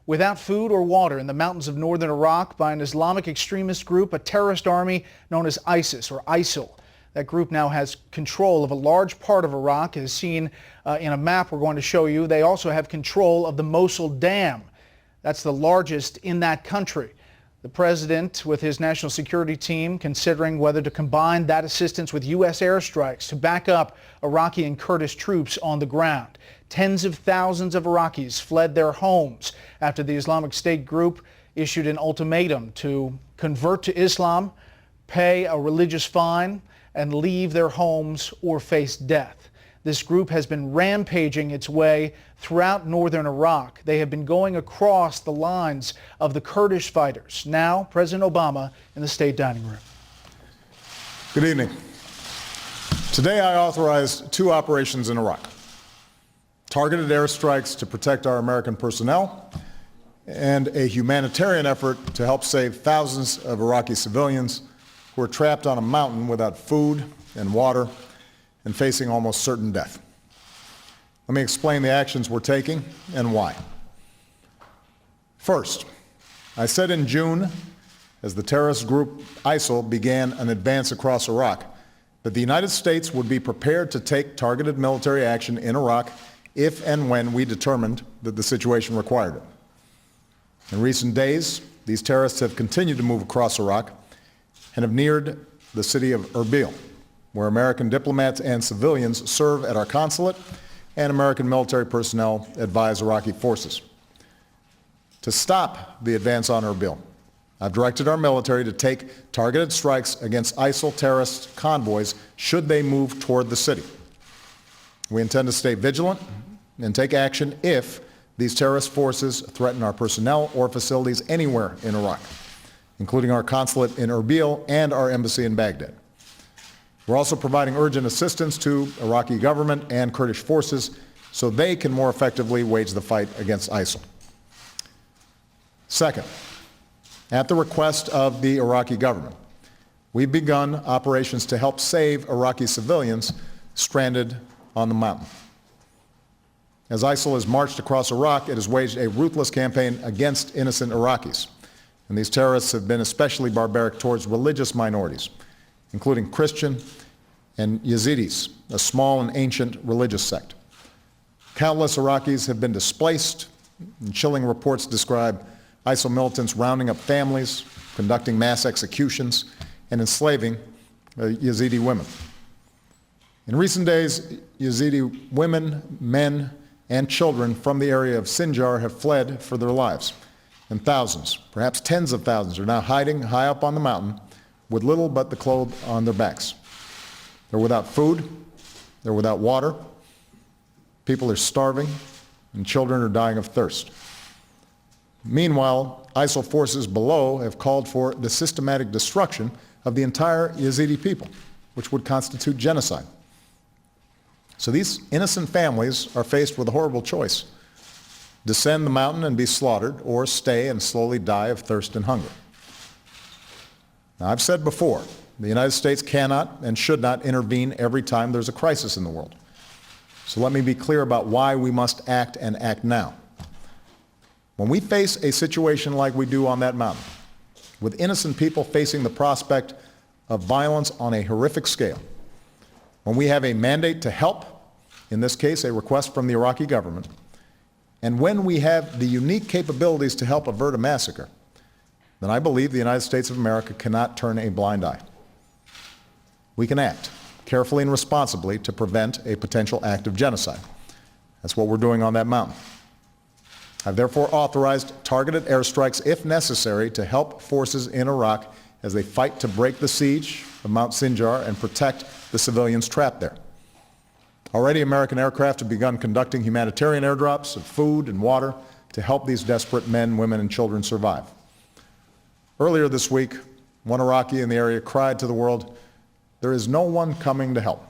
without food or water in the mountains of northern Iraq by an Islamic extremist group, a terrorist army known as ISIS or ISIL. That group now has control of a large part of Iraq, as seen in a map we're going to show you. They also have control of the Mosul Dam. That's the largest in that country. The president, with his national security team, considering whether to combine that assistance with U.S. airstrikes to back up Iraqi and Kurdish troops on the ground. Tens of thousands of Iraqis fled their homes after the Islamic State group issued an ultimatum to convert to Islam, pay a religious fine, and leave their homes or face death. This group has been rampaging its way throughout northern Iraq. They have been going across the lines of the Kurdish fighters. Now, President Obama in the State Dining Room. Good evening. Today I authorized 2 operations in Iraq. Targeted airstrikes to protect our American personnel and a humanitarian effort to help save thousands of Iraqi civilians who are trapped on a mountain without food and water and facing almost certain death. Let me explain the actions we're taking and why. First, I said in June, as the terrorist group ISIL began an advance across Iraq, that the United States would be prepared to take targeted military action in Iraq if and when we determined that the situation required it. In recent days, these terrorists have continued to move across Iraq and have neared the city of Erbil, where American diplomats and civilians serve at our consulate and American military personnel advise Iraqi forces. To stop the advance on Erbil, I've directed our military to take targeted strikes against ISIL terrorist convoys should they move toward the city. We intend to stay vigilant and take action if these terrorist forces threaten our personnel or facilities anywhere in Iraq, including our consulate in Erbil and our embassy in Baghdad. We're also providing urgent assistance to Iraqi government and Kurdish forces so they can more effectively wage the fight against ISIL. Second, at the request of the Iraqi government, we've begun operations to help save Iraqi civilians stranded on the mountain. As ISIL has marched across Iraq, it has waged a ruthless campaign against innocent Iraqis. And these terrorists have been especially barbaric towards religious minorities, including Christian and Yazidis, a small and ancient religious sect. Countless Iraqis have been displaced, and chilling reports describe ISIL militants rounding up families, conducting mass executions, and enslaving Yazidi women. In recent days, Yazidi women, men, and children from the area of Sinjar have fled for their lives. And thousands, perhaps tens of thousands, are now hiding high up on the mountain with little but the clothes on their backs. They're without food, they're without water, people are starving, and children are dying of thirst. Meanwhile, ISIL forces below have called for the systematic destruction of the entire Yazidi people, which would constitute genocide. So these innocent families are faced with a horrible choice: descend the mountain and be slaughtered, or stay and slowly die of thirst and hunger. Now, I've said before, the United States cannot and should not intervene every time there's a crisis in the world. So let me be clear about why we must act and act now. When we face a situation like we do on that mountain, with innocent people facing the prospect of violence on a horrific scale, when we have a mandate to help, in this case a request from the Iraqi government, and when we have the unique capabilities to help avert a massacre, then I believe the United States of America cannot turn a blind eye. We can act carefully and responsibly to prevent a potential act of genocide. That's what we're doing on that mountain. I've therefore authorized targeted airstrikes, if necessary, to help forces in Iraq as they fight to break the siege of Mount Sinjar and protect the civilians trapped there. Already, American aircraft have begun conducting humanitarian airdrops of food and water to help these desperate men, women, and children survive. Earlier this week, one Iraqi in the area cried to the world, "There is no one coming to help."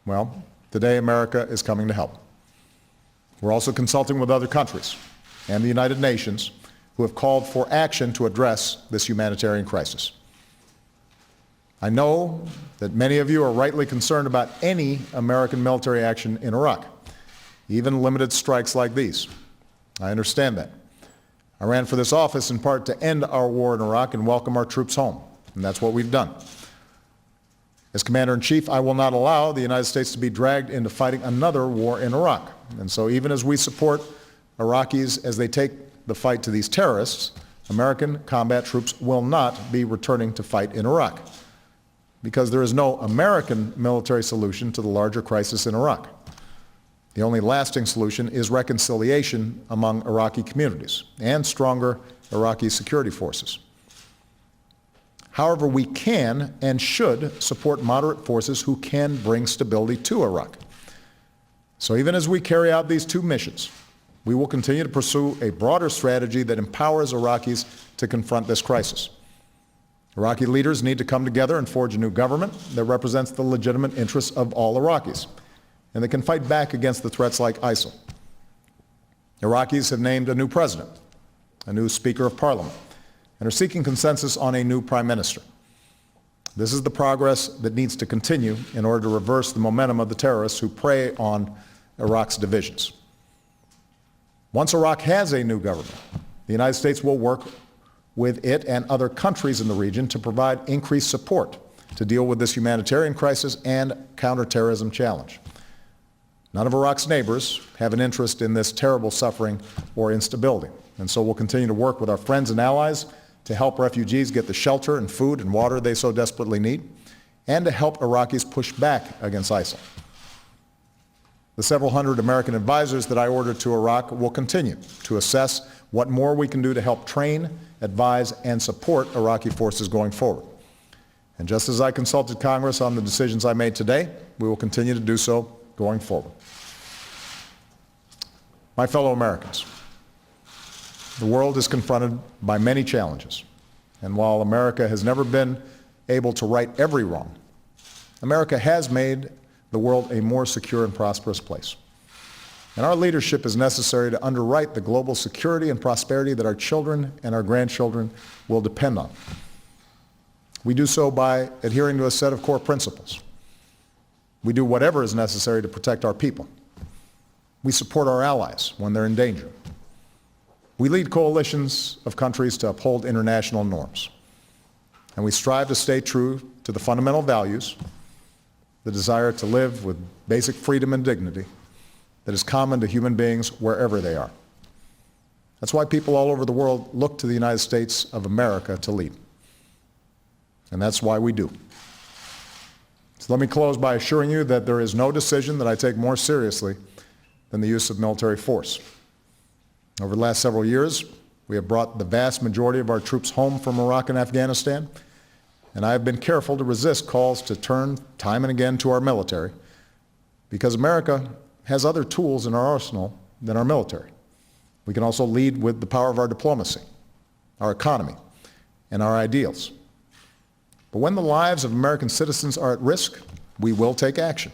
Well, today America is coming to help. We're also consulting with other countries and the United Nations who have called for action to address this humanitarian crisis. I know that many of you are rightly concerned about any American military action in Iraq, even limited strikes like these. I understand that. I ran for this office in part to end our war in Iraq and welcome our troops home, and that's what we've done. As Commander-in-Chief, I will not allow the United States to be dragged into fighting another war in Iraq. And so even as we support Iraqis as they take the fight to these terrorists, American combat troops will not be returning to fight in Iraq, because there is no American military solution to the larger crisis in Iraq. The only lasting solution is reconciliation among Iraqi communities and stronger Iraqi security forces. However, we can and should support moderate forces who can bring stability to Iraq. So even as we carry out these two missions, we will continue to pursue a broader strategy that empowers Iraqis to confront this crisis. Iraqi leaders need to come together and forge a new government that represents the legitimate interests of all Iraqis, and that can fight back against the threats like ISIL. Iraqis have named a new president, a new Speaker of Parliament, and are seeking consensus on a new Prime Minister. This is the progress that needs to continue in order to reverse the momentum of the terrorists who prey on Iraq's divisions. Once Iraq has a new government, the United States will work with it and other countries in the region to provide increased support to deal with this humanitarian crisis and counterterrorism challenge. None of Iraq's neighbors have an interest in this terrible suffering or instability, and so we'll continue to work with our friends and allies to help refugees get the shelter and food and water they so desperately need, and to help Iraqis push back against ISIL. The several hundred American advisors that I ordered to Iraq will continue to assess what more we can do to help train, advise, and support Iraqi forces going forward. And just as I consulted Congress on the decisions I made today, we will continue to do so going forward. My fellow Americans, the world is confronted by many challenges, and while America has never been able to right every wrong, America has made the world a more secure and prosperous place. And our leadership is necessary to underwrite the global security and prosperity that our children and our grandchildren will depend on. We do so by adhering to a set of core principles. We do whatever is necessary to protect our people. We support our allies when they're in danger. We lead coalitions of countries to uphold international norms. And we strive to stay true to the fundamental values, the desire to live with basic freedom and dignity that is common to human beings wherever they are. That's why people all over the world look to the United States of America to lead. And that's why we do. So let me close by assuring you that there is no decision that I take more seriously than the use of military force. Over the last several years, we have brought the vast majority of our troops home from Iraq and Afghanistan, and I have been careful to resist calls to turn time and again to our military, because America has other tools in our arsenal than our military. We can also lead with the power of our diplomacy, our economy, and our ideals. But when the lives of American citizens are at risk, we will take action.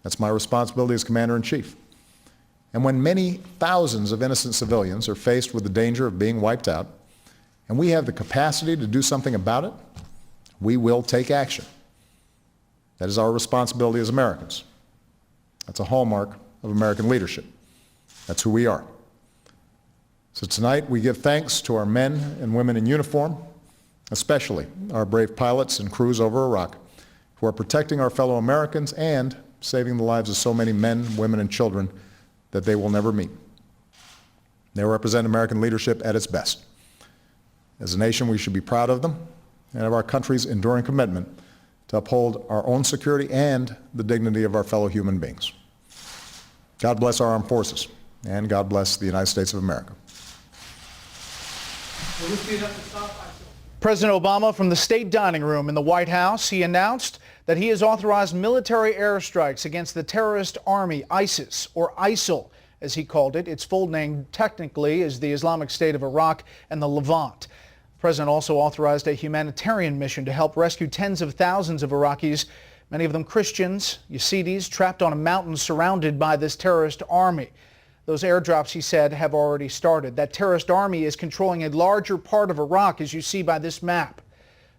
That's my responsibility as Commander-in-Chief. And when many thousands of innocent civilians are faced with the danger of being wiped out, and we have the capacity to do something about it, we will take action. That is our responsibility as Americans. That's a hallmark of American leadership. That's who we are. So tonight we give thanks to our men and women in uniform, especially our brave pilots and crews over Iraq, who are protecting our fellow Americans and saving the lives of so many men, women, and children that they will never meet. They represent American leadership at its best. As a nation, we should be proud of them and of our country's enduring commitment to uphold our own security and the dignity of our fellow human beings. God bless our armed forces, and God bless the United States of America. President Obama from the state dining room in the White House, he announced that he has authorized military airstrikes against the terrorist army ISIS, or ISIL, as he called it. Its full name technically is the Islamic State of Iraq and the Levant. The president also authorized a humanitarian mission to help rescue tens of thousands of Iraqis, many of them Christians, Yazidis, trapped on a mountain surrounded by this terrorist army. Those airdrops, he said, have already started. That terrorist army is controlling a larger part of Iraq, as you see by this map.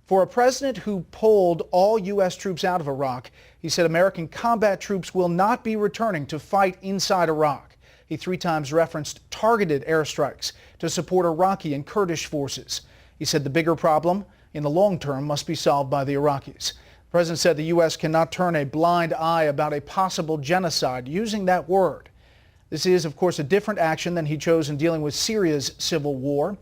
For a president who pulled all U.S. troops out of Iraq, he said American combat troops will not be returning to fight inside Iraq. He 3 times referenced targeted airstrikes to support Iraqi and Kurdish forces. He said the bigger problem in the long term must be solved by the Iraqis. The president said the U.S. cannot turn a blind eye about a possible genocide, using that word. This is, of course, a different action than he chose in dealing with Syria's civil war.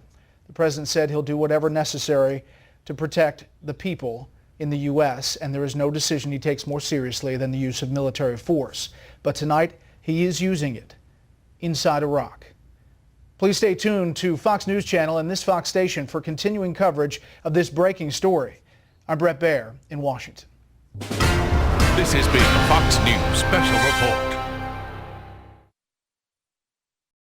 The president said he'll do whatever necessary to protect the people in the U.S., and there is no decision he takes more seriously than the use of military force. But tonight, he is using it inside Iraq. Please stay tuned to Fox News Channel and this Fox station for continuing coverage of this breaking story. I'm Brett Baer in Washington. This has been a Fox News Special Report.